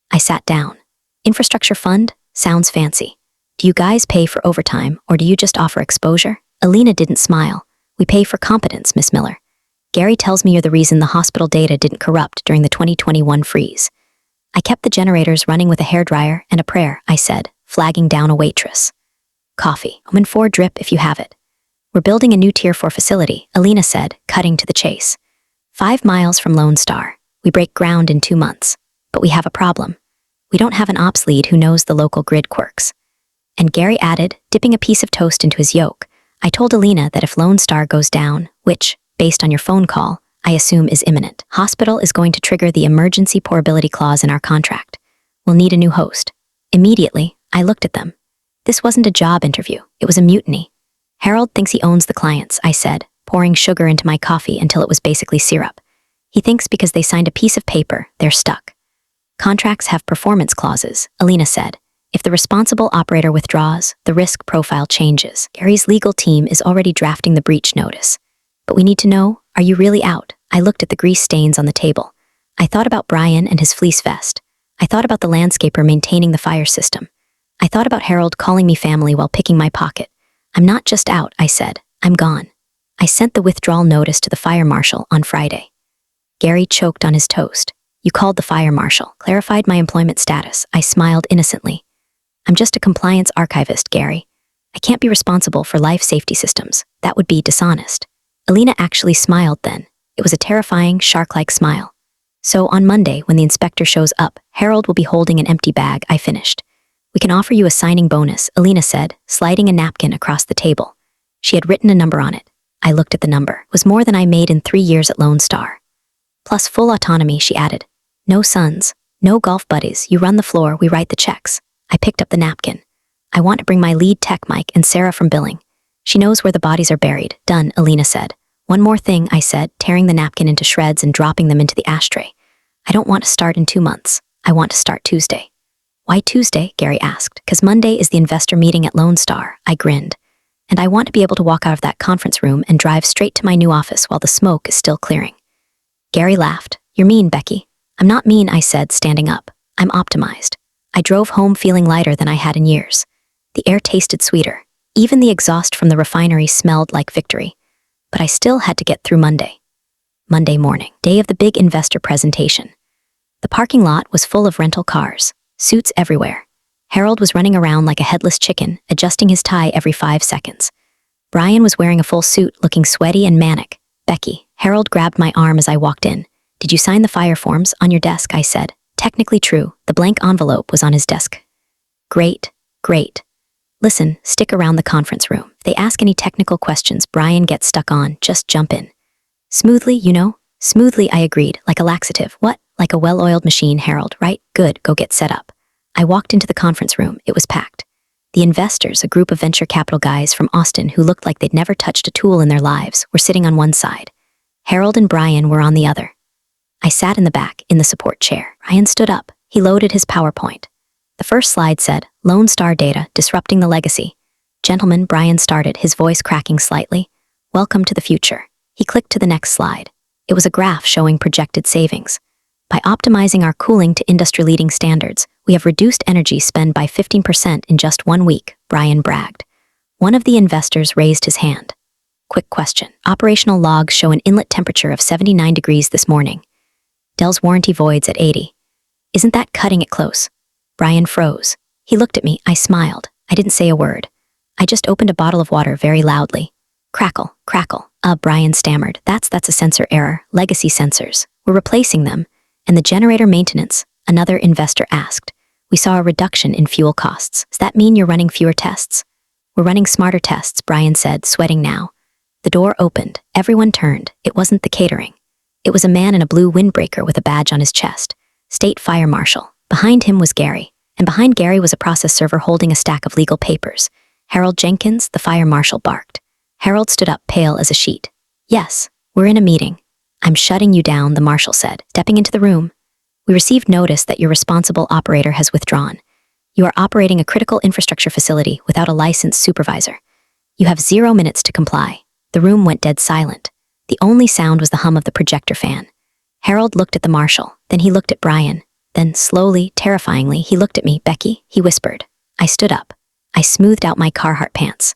I sat down. Infrastructure fund? Sounds fancy. Do you guys pay for overtime, or do you just offer exposure? Alina didn't smile. We pay for competence, Miss Miller. Gary tells me you're the reason the hospital data didn't corrupt during the 2021 freeze. I kept the generators running with a hairdryer and a prayer, I said, flagging down a waitress. Coffee. I'm in 4 drip if you have it. We're building a new Tier 4 facility, Alina said, cutting to the chase. 5 miles from Lone Star. We break ground in 2 months. But we have a problem. We don't have an ops lead who knows the local grid quirks. And Gary added, dipping a piece of toast into his yolk, I told Alina that if Lone Star goes down, which, based on your phone call, I assume is imminent, hospital is going to trigger the emergency pourability clause in our contract. We'll need a new host. Immediately, I looked at them. This wasn't a job interview. It was a mutiny. Harold thinks he owns the clients, I said, pouring sugar into my coffee until it was basically syrup. He thinks because they signed a piece of paper, they're stuck. Contracts have performance clauses, Alina said. If the responsible operator withdraws, the risk profile changes. Gary's legal team is already drafting the breach notice. But we need to know, are you really out? I looked at the grease stains on the table. I thought about Brian and his fleece vest. I thought about the landscaper maintaining the fire system. I thought about Harold calling me family while picking my pocket. I'm not just out, I said. I'm gone. I sent the withdrawal notice to the fire marshal on Friday. Gary choked on his toast. You called the fire marshal, clarified my employment status. I smiled innocently. I'm just a compliance archivist, Gary. I can't be responsible for life safety systems. That would be dishonest. Alina actually smiled then. It was a terrifying, shark-like smile. So on Monday, when the inspector shows up, Harold will be holding an empty bag, I finished. We can offer you a signing bonus, Alina said, sliding a napkin across the table. She had written a number on it. I looked at the number. It was more than I made in 3 years at Lone Star. Plus full autonomy, she added. No sons, no golf buddies. You run the floor, we write the checks. I picked up the napkin. I want to bring my lead tech Mike and Sarah from billing. She knows where the bodies are buried. Done, Alina said. One more thing, I said, tearing the napkin into shreds and dropping them into the ashtray. I don't want to start in 2 months. I want to start Tuesday. Why Tuesday? Gary asked. 'Cause Monday is the investor meeting at Lone Star. I grinned. And I want to be able to walk out of that conference room and drive straight to my new office while the smoke is still clearing. Gary laughed. You're mean, Becky. I'm not mean, I said, standing up. I'm optimized. I drove home feeling lighter than I had in years. The air tasted sweeter. Even the exhaust from the refinery smelled like victory. But I still had to get through Monday. Monday morning, day of the big investor presentation. The parking lot was full of rental cars, suits everywhere. Harold was running around like a headless chicken, adjusting his tie every 5 seconds. Brian was wearing a full suit, looking sweaty and manic. Becky, Harold grabbed my arm as I walked in. Did you sign the fire forms? On your desk, I said. Technically true. The blank envelope was on his desk. Great, great. Listen, stick around the conference room. If they ask any technical questions Brian gets stuck on, just jump in. Smoothly, you know? Smoothly, I agreed, like a laxative. What? Like a well-oiled machine, Harold, right? Good, go get set up. I walked into the conference room. It was packed. The investors, a group of venture capital guys from Austin who looked like they'd never touched a tool in their lives, were sitting on one side. Harold and Brian were on the other. I sat in the back, in the support chair. Brian stood up. He loaded his PowerPoint. The first slide said, Lone Star Data, Disrupting the Legacy. Gentlemen, Brian started, his voice cracking slightly. Welcome to the future. He clicked to the next slide. It was a graph showing projected savings. By optimizing our cooling to industry-leading standards, we have reduced energy spend by 15% in just 1 week, Brian bragged. One of the investors raised his hand. Quick question. Operational logs show an inlet temperature of 79 degrees this morning. Dell's warranty voids at 80. Isn't that cutting it close? Brian froze. He looked at me. I smiled. I didn't say a word. I just opened a bottle of water very loudly. Crackle, crackle. Brian stammered. That's a sensor error. Legacy sensors. We're replacing them. And the generator maintenance, another investor asked. We saw a reduction in fuel costs. Does that mean you're running fewer tests? We're running smarter tests, Brian said, sweating now. The door opened. Everyone turned. It wasn't the catering. It was a man in a blue windbreaker with a badge on his chest. State Fire Marshal. Behind him was Gary. And behind Gary was a process server holding a stack of legal papers. Harold Jenkins, the fire marshal, barked. Harold stood up, pale as a sheet. Yes, we're in a meeting. I'm shutting you down, the marshal said, stepping into the room. We received notice that your responsible operator has withdrawn. You are operating a critical infrastructure facility without a licensed supervisor. You have 0 minutes to comply. The room went dead silent. The only sound was the hum of the projector fan. Harold looked at the marshal, then he looked at Brian. Then, slowly, terrifyingly, he looked at me. Becky, he whispered. I stood up. I smoothed out my Carhartt pants.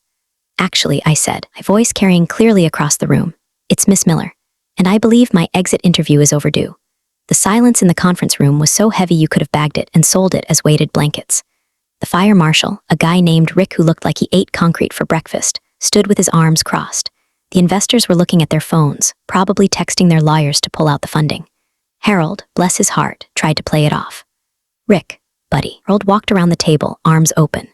Actually, I said, my voice carrying clearly across the room. It's Miss Miller. And I believe my exit interview is overdue. The silence in the conference room was so heavy you could have bagged it and sold it as weighted blankets. The fire marshal, a guy named Rick who looked like he ate concrete for breakfast, stood with his arms crossed. The investors were looking at their phones, probably texting their lawyers to pull out the funding. Harold, bless his heart, tried to play it off. Rick, buddy. Harold walked around the table, arms open.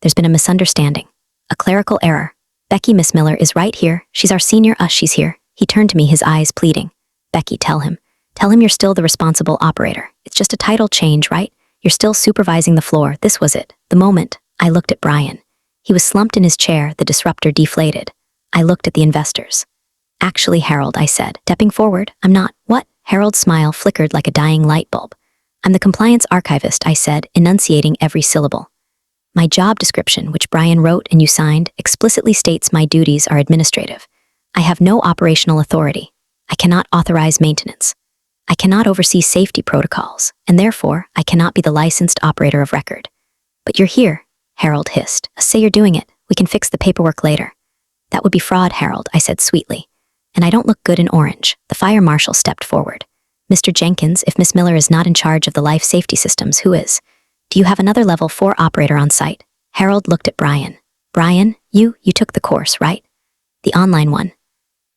There's been a misunderstanding. A clerical error. Becky, Miss Miller is right here. She's our senior. She's here. He turned to me, his eyes pleading. Becky, tell him. Tell him you're still the responsible operator. It's just a title change, right? You're still supervising the floor. This was it. The moment. I looked at Brian. He was slumped in his chair, the disruptor deflated. I looked at the investors. Actually, Harold, I said, stepping forward. I'm not. What? Harold's smile flickered like a dying light bulb. I'm the compliance archivist, I said, enunciating every syllable. My job description, which Brian wrote and you signed, explicitly states my duties are administrative. I have no operational authority. I cannot authorize maintenance. I cannot oversee safety protocols, and therefore, I cannot be the licensed operator of record. But you're here, Harold hissed. Say you're doing it. We can fix the paperwork later. That would be fraud, Harold, I said sweetly. And I don't look good in orange. The fire marshal stepped forward. Mr. Jenkins, if Miss Miller is not in charge of the life safety systems, who is? Do you have another level 4 operator on site? Harold looked at Brian. Brian, you took the course, right? The online one.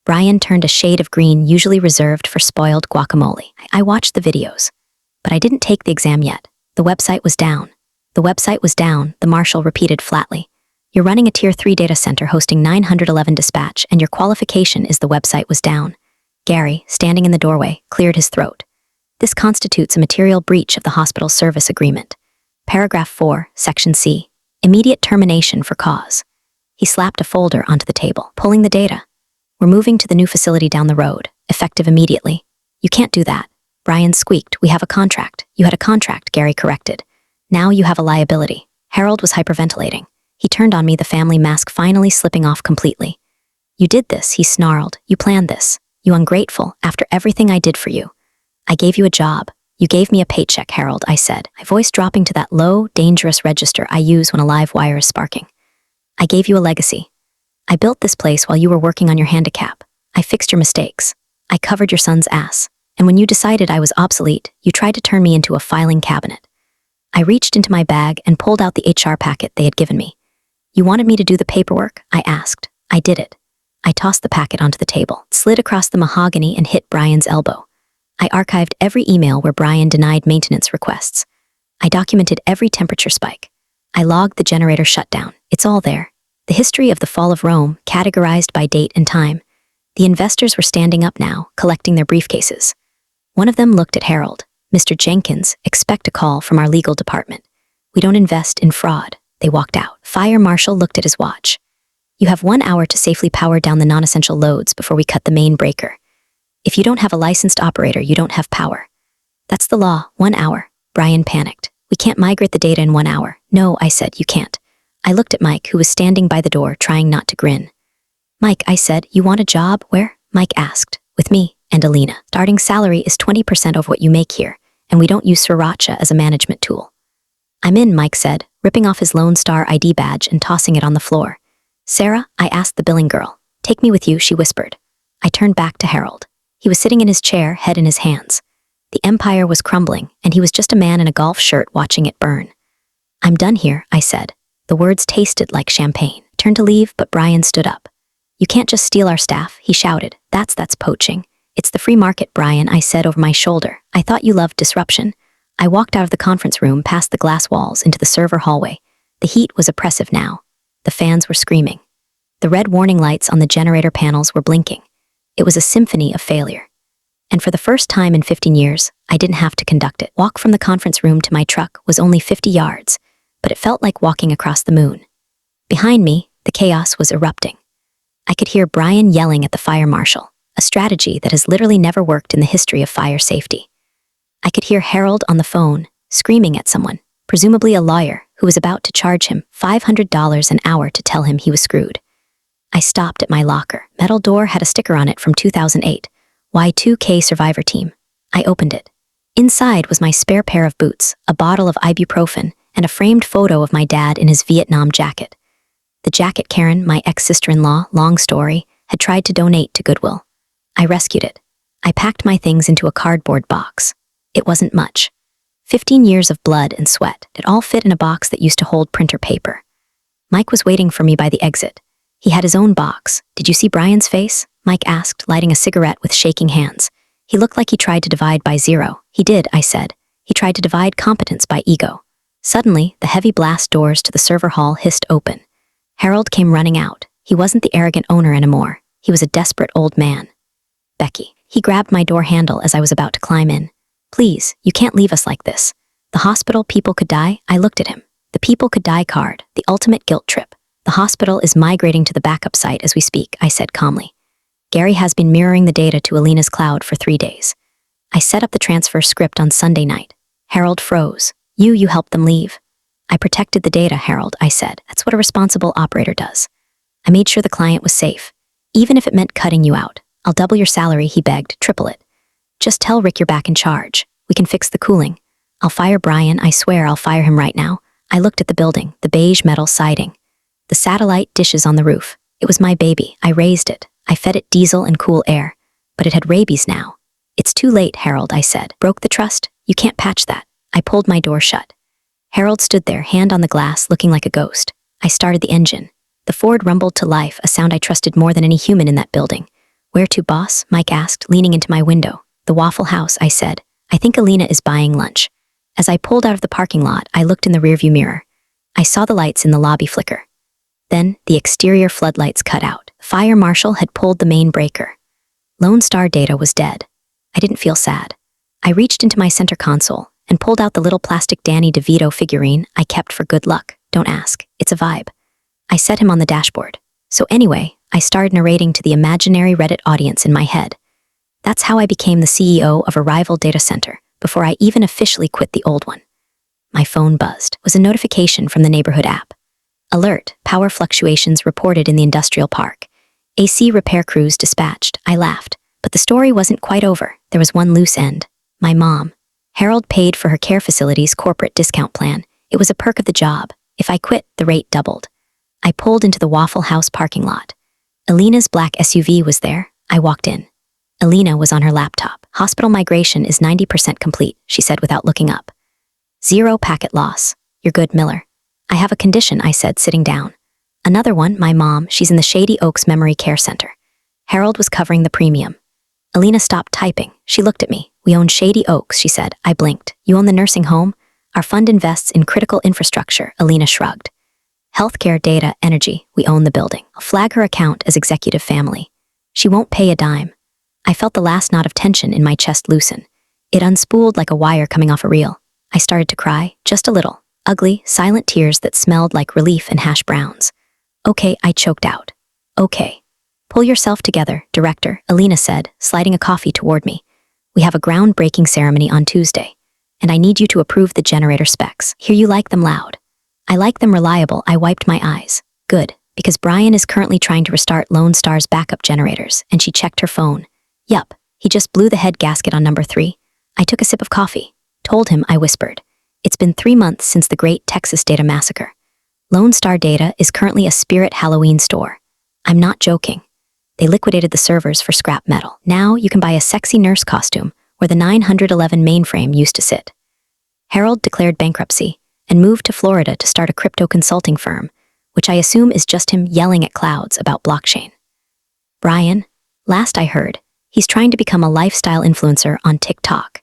Brian turned a shade of green usually reserved for spoiled guacamole. I watched the videos. But I didn't take the exam yet. The website was down. The website was down, the marshal repeated flatly. You're running a Tier 3 data center hosting 911 dispatch, and your qualification is the website was down. Gary, standing in the doorway, cleared his throat. This constitutes a material breach of the hospital service agreement. Paragraph 4, Section C. Immediate termination for cause. He slapped a folder onto the table, pulling the data. We're moving to the new facility down the road, effective immediately. You can't do that. Brian squeaked. We have a contract. You had a contract, Gary corrected. Now you have a liability. Harold was hyperventilating. He turned on me, the family mask finally slipping off completely. You did this, he snarled. You planned this. You ungrateful, after everything I did for you. I gave you a job. You gave me a paycheck, Harold, I said, my voice dropping to that low, dangerous register I use when a live wire is sparking. I gave you a legacy. I built this place while you were working on your handicap. I fixed your mistakes. I covered your son's ass. And when you decided I was obsolete, you tried to turn me into a filing cabinet. I reached into my bag and pulled out the HR packet they had given me. You wanted me to do the paperwork? I asked. I did it. I tossed the packet onto the table, slid across the mahogany and hit Brian's elbow. I archived every email where Brian denied maintenance requests. I documented every temperature spike. I logged the generator shutdown. It's all there. The history of the fall of Rome, categorized by date and time. The investors were standing up now, collecting their briefcases. One of them looked at Harold. Mr. Jenkins, expect a call from our legal department. We don't invest in fraud. They walked out. Fire marshal looked at his watch. You have 1 hour to safely power down the non-essential loads before we cut the main breaker. If you don't have a licensed operator, you don't have power. That's the law. 1 hour. Brian panicked. We can't migrate the data in 1 hour. No, I said, you can't. I looked at Mike, who was standing by the door, trying not to grin. Mike, I said, you want a job? Where? Mike asked. With me and Alina. Starting salary is 20% of what you make here, and we don't use sriracha as a management tool. I'm in, Mike said, ripping off his Lone Star ID badge and tossing it on the floor. Sarah, I asked the billing girl. Take me with you, she whispered. I turned back to Harold. He was sitting in his chair, head in his hands. The empire was crumbling, and he was just a man in a golf shirt watching it burn. I'm done here, I said. The words tasted like champagne. Turned to leave, but Brian stood up. You can't just steal our staff, he shouted. That's poaching. It's the free market, Brian, I said over my shoulder. I thought you loved disruption. I walked out of the conference room past the glass walls into the server hallway. The heat was oppressive now. The fans were screaming. The red warning lights on the generator panels were blinking. It was a symphony of failure. And for the first time in 15 years, I didn't have to conduct it. Walk from the conference room to my truck was only 50 yards, but it felt like walking across the moon. Behind me, the chaos was erupting. I could hear Brian yelling at the fire marshal, a strategy that has literally never worked in the history of fire safety. I could hear Harold on the phone, screaming at someone, presumably a lawyer, who was about to charge him $500 an hour to tell him he was screwed. I stopped at my locker. Metal door had a sticker on it from 2008. Y2K Survivor Team. I opened it. Inside was my spare pair of boots, a bottle of ibuprofen, and a framed photo of my dad in his Vietnam jacket. The jacket Karen, my ex-sister-in-law, long story, had tried to donate to Goodwill. I rescued it. I packed my things into a cardboard box. It wasn't much. 15 years of blood and sweat. It all fit in a box that used to hold printer paper. Mike was waiting for me by the exit. He had his own box. Did you see Brian's face? Mike asked, lighting a cigarette with shaking hands. He looked like he tried to divide by zero. He did, I said. He tried to divide competence by ego. Suddenly, the heavy blast doors to the server hall hissed open. Harold came running out. He wasn't the arrogant owner anymore. He was a desperate old man. Becky. He grabbed my door handle as I was about to climb in. Please, you can't leave us like this. The hospital, people could die. I looked at him. The people could die card, the ultimate guilt trip. The hospital is migrating to the backup site as we speak, I said calmly. Gary has been mirroring the data to Alina's cloud for 3 days. I set up the transfer script on Sunday night. Harold froze. You helped them leave. I protected the data, Harold, I said. That's what a responsible operator does. I made sure the client was safe. Even if it meant cutting you out. I'll double your salary, he begged, triple it. Just tell Rick you're back in charge. We can fix the cooling. I'll fire Brian, I swear I'll fire him right now. I looked at the building, the beige metal siding. The satellite dishes on the roof. It was my baby. I raised it. I fed it diesel and cool air. But it had rabies now. It's too late, Harold, I said. Broke the trust? You can't patch that. I pulled my door shut. Harold stood there, hand on the glass, looking like a ghost. I started the engine. The Ford rumbled to life, a sound I trusted more than any human in that building. Where to, boss? Mike asked, leaning into my window. The Waffle House, I said. I think Alina is buying lunch. As I pulled out of the parking lot, I looked in the rearview mirror. I saw the lights in the lobby flicker. Then, the exterior floodlights cut out. The fire marshal had pulled the main breaker. Lone Star data was dead. I didn't feel sad. I reached into my center console and pulled out the little plastic Danny DeVito figurine I kept for good luck. Don't ask. It's a vibe. I set him on the dashboard. So anyway, I started narrating to the imaginary Reddit audience in my head. That's how I became the CEO of a rival data center, before I even officially quit the old one. My phone buzzed. It was a notification from the neighborhood app. Alert, power fluctuations reported in the industrial park. AC repair crews dispatched. I laughed. But the story wasn't quite over. There was one loose end. My mom. Harold paid for her care facility's corporate discount plan. It was a perk of the job. If I quit, the rate doubled. I pulled into the Waffle House parking lot. Alina's black SUV was there. I walked in. Alina was on her laptop. Hospital migration is 90% complete, she said without looking up. 0 packet loss. You're good, Miller. I have a condition, I said, sitting down. Another one, my mom, she's in the Shady Oaks Memory Care Center. Harold was covering the premium. Alina stopped typing. She looked at me. We own Shady Oaks, she said. I blinked. You own the nursing home? Our fund invests in critical infrastructure, Alina shrugged. Healthcare, data, energy, we own the building. I'll flag her account as executive family. She won't pay a dime. I felt the last knot of tension in my chest loosen. It unspooled like a wire coming off a reel. I started to cry, just a little. Ugly, silent tears that smelled like relief and hash browns. Okay, I choked out. Okay. Pull yourself together, director, Alina said, sliding a coffee toward me. We have a groundbreaking ceremony on Tuesday, and I need you to approve the generator specs. Hear you like them loud. I like them reliable. I wiped my eyes. Good, because Brian is currently trying to restart Lone Star's backup generators, and she checked her phone. Yup, he just blew the head gasket on number 3. I took a sip of coffee. Told him, I whispered. It's been 3 months since the Great Texas Data Massacre. Lone Star Data is currently a spirit Halloween store. I'm not joking. They liquidated the servers for scrap metal. Now you can buy a sexy nurse costume where the 911 mainframe used to sit. Harold declared bankruptcy and moved to Florida to start a crypto consulting firm, which I assume is just him yelling at clouds about blockchain. Brian, last I heard, he's trying to become a lifestyle influencer on TikTok.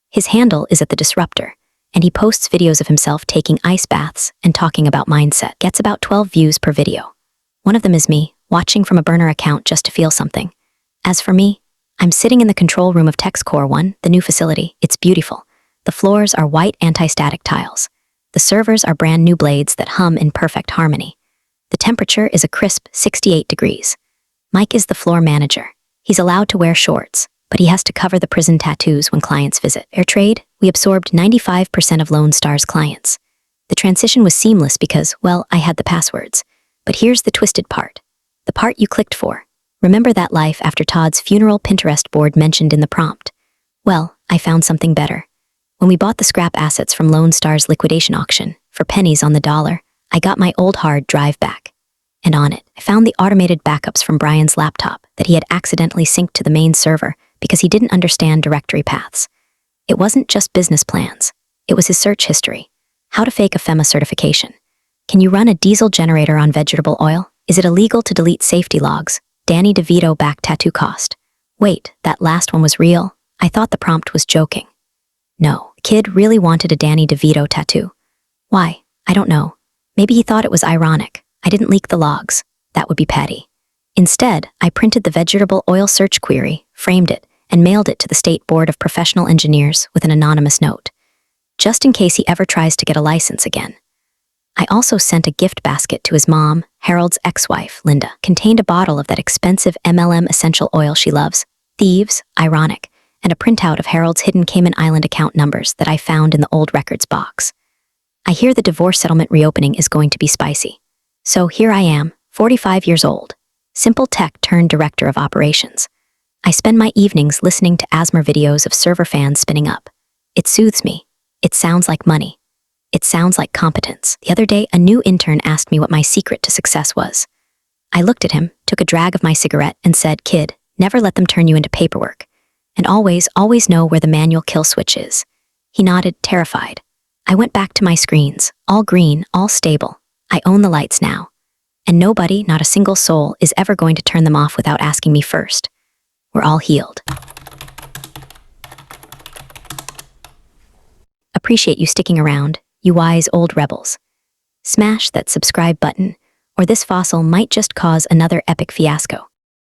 His handle is at The Disruptor, and he posts videos of himself taking ice baths and talking about mindset. Gets about 12 views per video. One of them is me, watching from a burner account just to feel something. As for me, I'm sitting in the control room of TexCore 1, the new facility. It's beautiful. The floors are white anti-static tiles. The servers are brand new blades that hum in perfect harmony. The temperature is a crisp 68 degrees. Mike is the floor manager. He's allowed to wear shorts, but he has to cover the prison tattoos when clients visit. Fair trade, we absorbed 95% of Lone Star's clients. The transition was seamless because, well, I had the passwords. But here's the twisted part. The part you clicked for. Remember that life after Todd's funeral Pinterest board mentioned in the prompt? Well, I found something better. When we bought the scrap assets from Lone Star's liquidation auction, for pennies on the dollar, I got my old hard drive back. And on it, I found the automated backups from Brian's laptop that he had accidentally synced to the main server because he didn't understand directory paths. It wasn't just business plans. It was his search history. How to fake a FEMA certification. Can you run a diesel generator on vegetable oil? Is it illegal to delete safety logs? Danny DeVito back tattoo cost. Wait, that last one was real? I thought the prompt was joking. No, the kid really wanted a Danny DeVito tattoo. Why? I don't know. Maybe he thought it was ironic. I didn't leak the logs. That would be petty. Instead, I printed the vegetable oil search query, framed it, and mailed it to the State Board of Professional Engineers with an anonymous note. Just in case he ever tries to get a license again. I also sent a gift basket to his mom, Harold's ex-wife, Linda. Contained a bottle of that expensive MLM essential oil she loves, thieves, ironic, and a printout of Harold's hidden Cayman Island account numbers that I found in the old records box. I hear the divorce settlement reopening is going to be spicy. So here I am, 45 years old, simple tech turned director of operations. I spend my evenings listening to ASMR videos of server fans spinning up. It soothes me. It sounds like money. It sounds like competence. The other day, a new intern asked me what my secret to success was. I looked at him, took a drag of my cigarette, and said, "Kid, never let them turn you into paperwork. And always know where the manual kill switch is." He nodded, terrified. I went back to my screens, all green, all stable. I own the lights now. And nobody, not a single soul, is ever going to turn them off without asking me first. We're all healed. Appreciate you sticking around, you wise old rebels. Smash that subscribe button, or this fossil might just cause another epic fiasco.